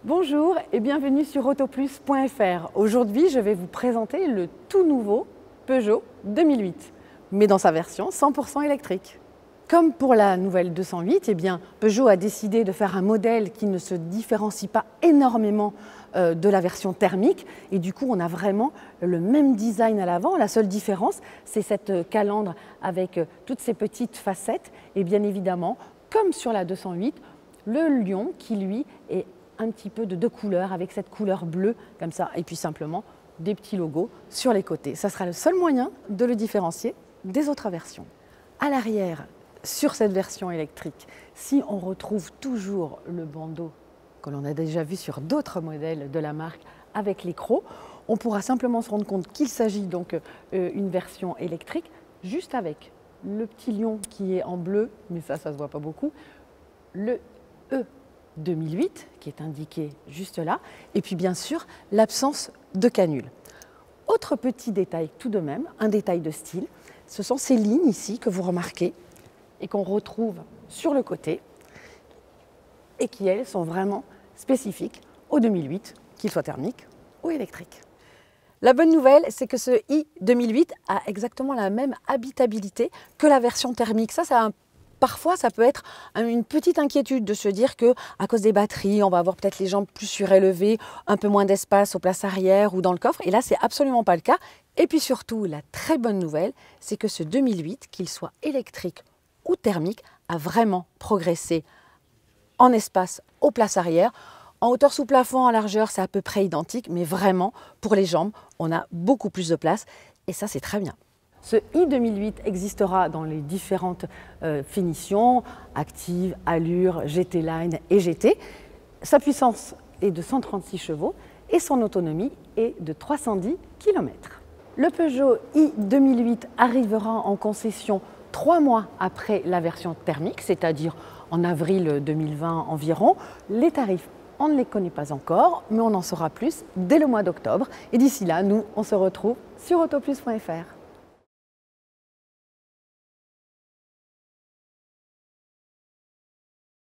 Bonjour et bienvenue sur autoplus.fr. Aujourd'hui, je vais vous présenter le tout nouveau Peugeot 2008, mais dans sa version 100% électrique. Comme pour la nouvelle 208, Peugeot a décidé de faire un modèle qui ne se différencie pas énormément de la version thermique et du coup on a vraiment le même design à l'avant. La seule différence, c'est cette calandre avec toutes ces petites facettes et bien évidemment, comme sur la 208, le lion qui lui est un petit peu de deux couleurs avec cette couleur bleue comme ça et puis simplement des petits logos sur les côtés. Ça sera le seul moyen de le différencier des autres versions. À l'arrière, sur cette version électrique, si on retrouve toujours le bandeau que l'on a déjà vu sur d'autres modèles de la marque avec les crocs, on pourra simplement se rendre compte qu'il s'agit donc d'une version électrique juste avec le petit lion qui est en bleu, mais ça se voit pas beaucoup, le E 2008 qui est indiqué juste là, et puis bien sûr l'absence de canule. Autre petit détail tout de même, un détail de style, ce sont ces lignes ici que vous remarquez et qu'on retrouve sur le côté et qui elles sont vraiment spécifiques au 2008, qu'il soit thermique ou électrique. La bonne nouvelle, c'est que ce i 2008 a exactement la même habitabilité que la version thermique. Parfois, ça peut être une petite inquiétude de se dire que, à cause des batteries, on va avoir peut-être les jambes plus surélevées, un peu moins d'espace aux places arrière ou dans le coffre. Et là, c'est absolument pas le cas. Et puis surtout, la très bonne nouvelle, c'est que ce 2008, qu'il soit électrique ou thermique, a vraiment progressé en espace aux places arrière. En hauteur sous plafond, en largeur, c'est à peu près identique, mais vraiment, pour les jambes, on a beaucoup plus de place. Et ça, c'est très bien. Ce i 2008 existera dans les différentes finitions, Active, Allure, GT Line et GT. Sa puissance est de 136 chevaux et son autonomie est de 310 km. Le Peugeot i 2008 arrivera en concession 3 mois après la version thermique, c'est-à-dire en avril 2020 environ. Les tarifs, on ne les connaît pas encore, mais on en saura plus dès le mois d'octobre. Et d'ici là, nous, on se retrouve sur autoplus.fr.